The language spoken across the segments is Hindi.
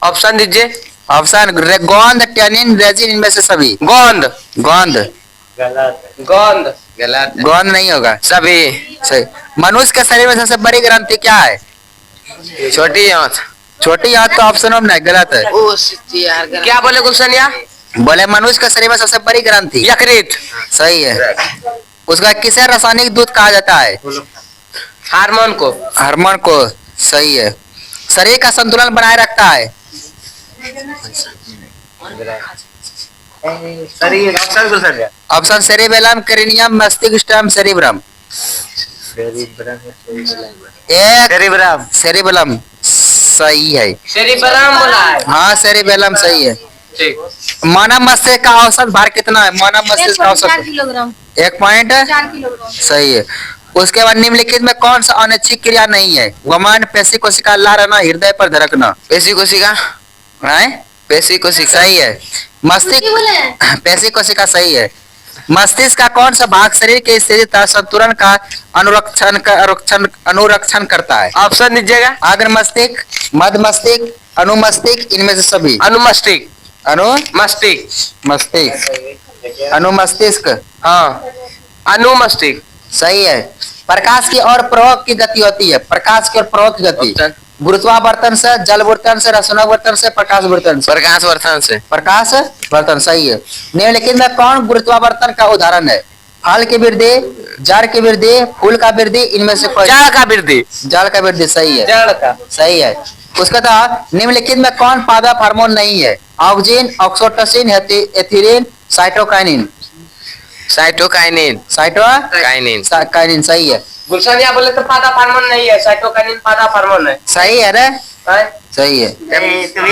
ऑप्शन दीजिए। ऑप्शन गोंद, टैनिन, रेजिन, इनमें से सभी। गोंद। गोंद। गलत। गोंद। गलत। गोंद नहीं होगा। सभी। सही। मनुष्य के शरीर में सबसे बड़ी ग्रंथि क्या है? छोटी आंत। छोटी आंत तो ऑप्शन में नहीं, गलत है। क्या बोले गुलशनिया? बोले मनुष्य के शरीर में सबसे बड़ी ग्रंथि यकृत। सही है। उसका किसे रासायनिक दूध कहा जाता है? हार्मोन को। हार्मोन को। सही है। शरीर का संतुलन बनाए रखता है? ऑप्शन सेरिबेलम, क्रेनियम, मस्तिष्क, सेरिब्रम। एक सेरिब्रम। सेरिबेलम सही है। सेरिब्रम बोला है। हाँ सेरिबेलम सही है। ठीक। मानव मस्तिष्क का औसत भार कितना है? मानव मस्तिष्क का औसत 4 किलोग्राम। 1.4 किलोग्राम। सही है। उसके बाद निम्नलिखित में कौन सा अनैच्छिक क्रिया नहीं है? वमन, पेशी कोशिका लारना, हृदय पर धड़कना। पेशी कोशिका। पेशी कोशिका सही है। मस्तिष्क पेशी कोशिका सही है। मस्तिष्क का कौन सा भाग शरीर के स्थिति संतुलन का अनुरक्षण करता है? ऑप्शन दीजिएगा। अग्र मस्तिष्क, मध्य मस्तिष्क, अनुमस्तिष्क, इनमें से सभी। अनुमस्तिष्क। अनुमस्तिष्क। मस्तिष्क अनुमस्तिष्क। हाँ अनुमस्तिष्क सही है। प्रकाश की और प्रवाह की गति होती है। प्रकाश की और प्रवाह की गति गुरुत्वावर्तन से, जलवर्तन से, रसायनवर्तन से, प्रकाश वर्तन से। प्रकाश वर्तन से। प्रकाश वर्तन सही है। निम्नलिखित में कौन गुरुत्वावर्तन का उदाहरण है? फल की वृद्धि, जड़ की वृद्धि, फूल का वृद्धि, इनमें से कोई? जड़ का वृद्धि। जड़ का वृद्धि सही है। जड़ का सही है। उसके बाद निम्नलिखित में कौन पादप हार्मोन नहीं है? Oxygen, oxytocin, ethylene, cytokinin. Cytokinin. Cytokinin kinin सही है। गुलशनिया बोले तो पादा हार्मोन नहीं है, साइटोकाइनिन पादा हार्मोन है। सही है रे। सही है।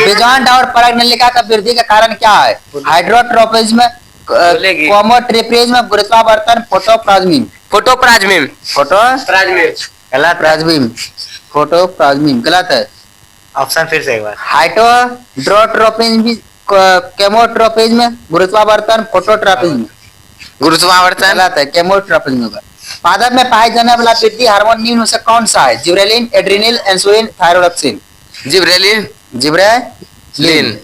बीजांड और परागनलिका का वृद्धि का कारण क्या है? हाइड्रोट्रोपिज्म, कोमोट्रिप्रिज्म, गुरुत्वावर्तन, फोटोप्लाज्मिन। फोटोप्लाज्मिन। प्लाज्मिन फोटोप्लाज्मिन गलत है। ऑप्शन फिर से एक बार। Hydrotropism, केमोट्रोपिज्म, गुरुत्वावर्तन, phototropism. गुरुत्वावर्तन गलत है, केमोट्रोपिज्म होगा। पादप में पाए जाने वाला वृद्धि हार्मोन निम्न में से कौन सा है? Gibberellin, adrenal, insulin, thyroxine. Gibberellin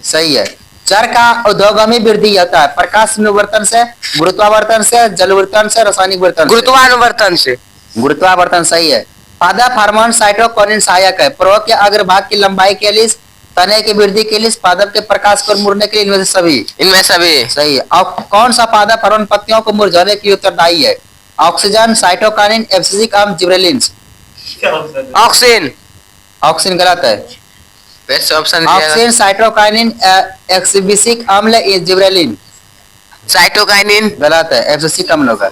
सही है। चर का उद्योगामी वृद्धि होता है प्रकाश अनुवर्तन से, गुरुत्वावर्तन से, जलवर्तन से, रासायनिक वर्तन। गुरुत्वानुवर्तन से। गुरुत्वावर्तन सही है। पादप हार्मोन साइटोकिनिन सहायक है प्रवाह के अग्रभाग की लंबाई के लिए, तने की वृद्धि के लिए, पादप के प्रकाश को मुड़ने के लिए, इनमें से सभी सही है। अब कौन सा पादप हार्मोन पत्तियों को मुरझाने के लिए उत्तरदायी है? ऑक्सीजन, साइटोकाइनिन, एब्सिसिक अम्ल, जिब्रेलिन। ऑक्सीजन। ऑक्सीजन गलत है। ऑप्शन ऑक्सीजन, साइटोकाइनिन, एब्सिसिक अम्ल, जिब्रेलिन। साइटोकाइनिन गलत है, एब्सिसिक अम्ल होगा।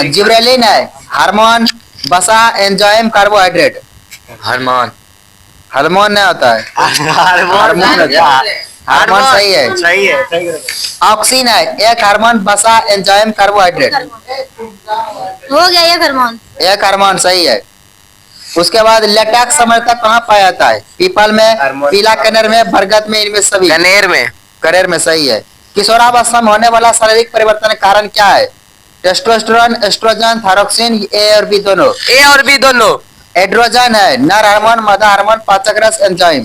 जिब्रेलिन है हार्मोन, वसा, एंजाइम, कार्बोहाइड्रेट। हार्मोन। हार्मोन नहीं होता है, हार्मोन हार्मोन सही है। ऑक्सीन है एक हार्मोन, वसा, एंजाइम, कार्बोहाइड्रेट। हो गया ये हार्मोन। एक हार्मोन सही है। उसके बाद लेटेक्स समर्थक कहाँ पाया जाता है? पीपल में, पीला कनेर में, बरगद में, इनमें सभी। कनेर में सही है। किशोरावस्था में होने वाला शारीरिक परिवर्तन का कारण क्या है? टेस्टोस्टेरोन, एस्ट्रोजन, थायरोक्सिन, ए और बी दोनों। एड्रोजन है नर हार्मोन, मादा हार्मोन, पाचक रस, एंजाइम।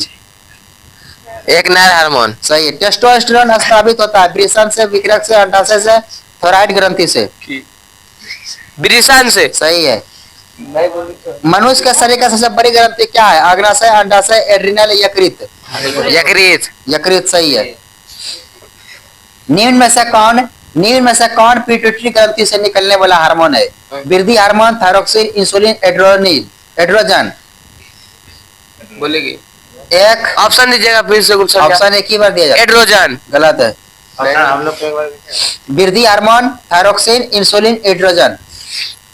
एक नर हार्मोन सही है। टेस्टोस्टेरोन स्रावित होता है वृषण से, विकृत से, अंडाशय से, थायराइड ग्रंथि से। वृषण से सही है। मनुष्य के शरीर का सबसे बड़ी ग्रंथि क्या है? अग्नाशय, अंडाशय, एड्रिनल, यकृत। यकृत सही है। निम्न में से कौन पिट्यूटरी ग्रंथि से निकलने वाला हार्मोन है? वृद्धि हार्मोन, थायरोक्सिन, इंसुलिन, एड्रोजन। बोलेगी एक ऑप्शन दीजिएगा फिर से। ऑप्शन एक ही बार दिया जाए। एड्रोजन गलत है। वृद्धि हार्मोन, थायरोक्सिन, इंसुलिन, एड्रोजन।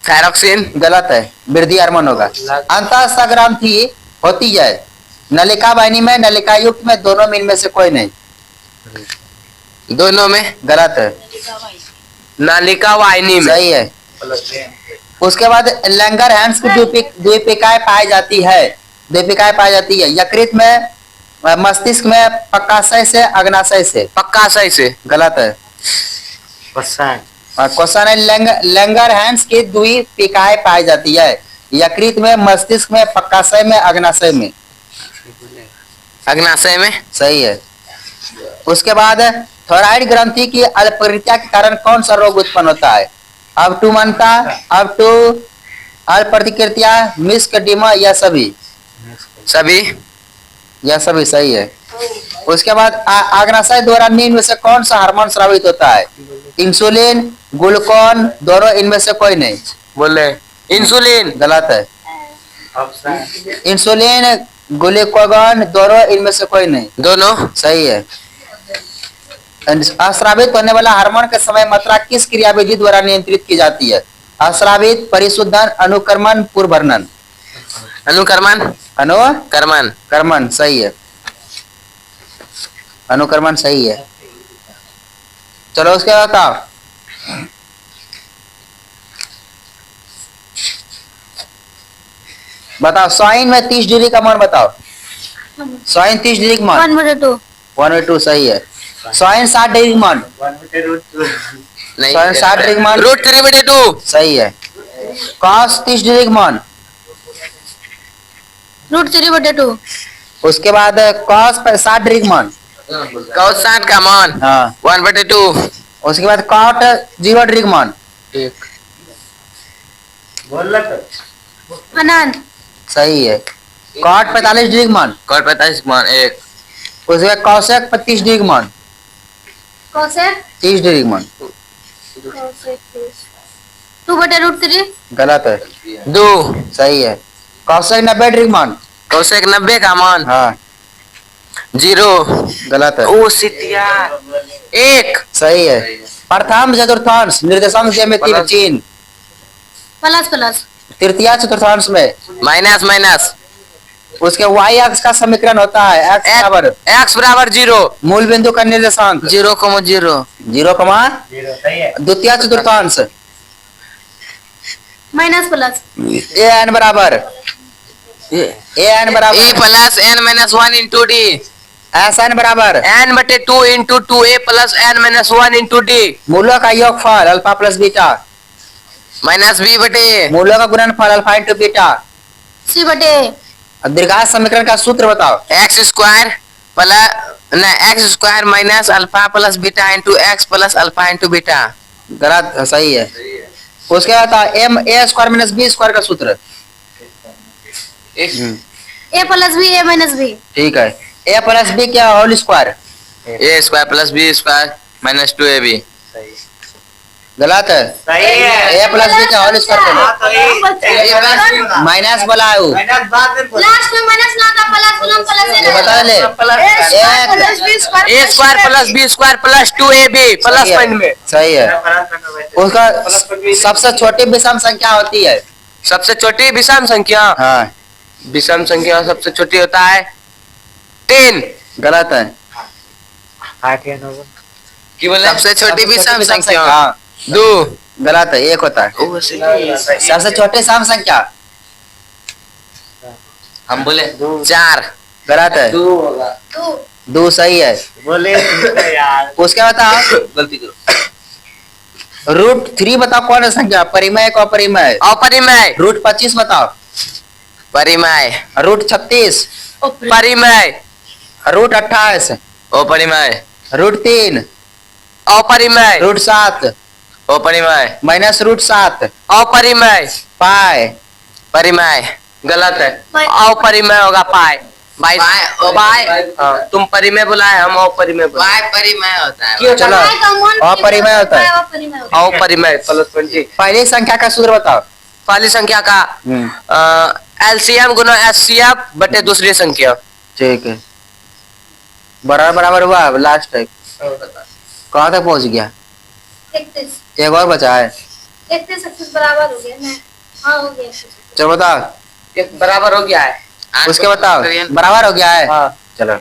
थायरोक्सिन गलत है, वृद्धि हार्मोन होगा। अंतःस्थ ग्रंथि होती है नलिका वाहिनी में, नलिका युक्त में, दोनों में, इनमें से कोई नहीं। दोनों में गलत है। नालिका वाहिनी में सही है। उसके बाद लैंगरहैंस की द्वीपिकाएं पाई जाती है यकृत में, मस्तिष्क में, पक्काशय से, अग्नाशय से। पक्काशय से गलत है। क्वेश्चन है लैंगरहैंस की द्वीपिकाएं पाई जाती है यकृत में, मस्तिष्क में, पक्काशय में, अग्नाशय में। अग्नाशय में। सही है। उसके बाद थोराइड ग्रंथि की अल्परिक्रिया के कारण कौन सा रोग उत्पन्न होता है? अवटुमनता, अवटु, अल्परिक्रिया, मिस्कडिमा या सभी? सभी। यह सभी सही है। उसके बाद अग्नाशय द्वारा निम्न में से कौन सा हार्मोन स्रावित होता है? इंसुलिन, ग्लूकोन, दोनों, इनमें से कोई नहीं। बोले इंसुलिन। गलत है। इंसुलिन, ग्लूकोगन, दोनों, इनमें से कोई नहीं। दोनों सही है। अस्रावित होने वाला हार्मोन के समय मात्रा किस क्रियाविधि द्वारा नियंत्रित की जाती है? अस्रावित, परिशुद्धन, अनुकर्मण, पूर्ववर्णन? अनुकर्मण। अनुकर्मण कर्मण सही है। अनुकर्मण सही है। चलो उसके बाद बताओ। बताओ साइन में 30 डिग्री का मान बताओ। साइन 30 डिग्री का मान 1/2 1/2 सही है। साइन 60 डिग्री का मान नहीं। साइन 60 डिग्री का मान रूट 3/2 सही है। कॉस 30 डिग्री का मान √3/2 उसके बाद कॉस 60 डिग्री का मान cos 60 का मान हाँ 1/2। उसके बाद कॉट 0 डिग्री का मान एक। अनंत सही है। कॉट 45 डिग्री का मान cos 45 मान एक। उसके बाद कॉसेक 25 डिग्री का मान कोसेक 30 डिग्री का मान 2/√3 गलत है। 2। सही है। कॉसेक 90 डिग्री का मान cosec 90 का मान हाँ 0। गलत है। ओ सितिया एक। सही है। प्रथम चतुर्थांश निर्देशांक ज्यामिति में चिन्ह प्लस तृतीय चतुर्थांश में माइनस माइनस। उसके y अक्ष का समीकरण होता है x बराबर x बराबर 0। मूल बिंदु का निर्देशांक 0,0। 0, द्वितीय चतुर्थांश प्लस an बराबर an बराबर a प्लस n minus 1 into D. sn बराबर n/2 into 2a plus n minus 1 into D. मूलों का योगफल alpha plus beta minus b बटे मूलों का गुणनफल अल्फा इंटू बीटा। C/A दीर्घात समीकरण का सूत्र बताओ। x स्क्वायर प्लस न x square minus alpha plus beta into x plus alpha into beta. गलत सही है। उसके बाद m a square minus b square का सूत्र A + B A - B ठीक है। a प्लस b क्या whole square a square plus b square minus 2ab। गलत है। a प्लस b क्या होल स्क्वायर माइनस बोला है वो लास्ट में माइनस ना था प्लस ये बता ले a square plus b square plus 2ab plus point में। सही है। उसका सबसे छोटी विषम संख्या होती है सबसे छोटी विषम संख्या। हाँ विषम संख्या सबसे छोटी होता है 10। गलत है। की बोले सबसे छोटी विषम संख्या हाँ 2। गलत है। 1 होता है सबसे छोटी सम संख्या। हम बोले 4। गलत है। 2 सही है। उसके बताओ गलती करो। √3 बताओ कौन है संख्या परिमेय को अपरिमेय अपरिमेय। √25 बताओ परिमेय। √36 परिमेय। √28 अपरिमेय। √3 अपरिमेय। √7 अपरिमेय। माइनस √7 अपरिमेय। पाई परिमेय। गलत है। अपरिमेय होगा पाई। बाई बाई तुम परिमेय बुलाए हम अपरिमेय बुलाए। परिमेय होता है। चलो अपरिमेय होता है। अपरिमेय प्लस 20। पहली संख्या का सूत्र बताओ। पहली संख्या का एलसीएम गुना एचसीएफ बटे दूसरी संख्या। ठीक है बराबर बराबर हुआ। लास्ट है कहाँ तक पहुंच गया? 31 एक और बचा है। 31 बराबर हो गया ना। हाँ हो गया। चलो बताओ एक बराबर हो गया है। उसके बताओ बराबर हो गया है। हाँ। चलो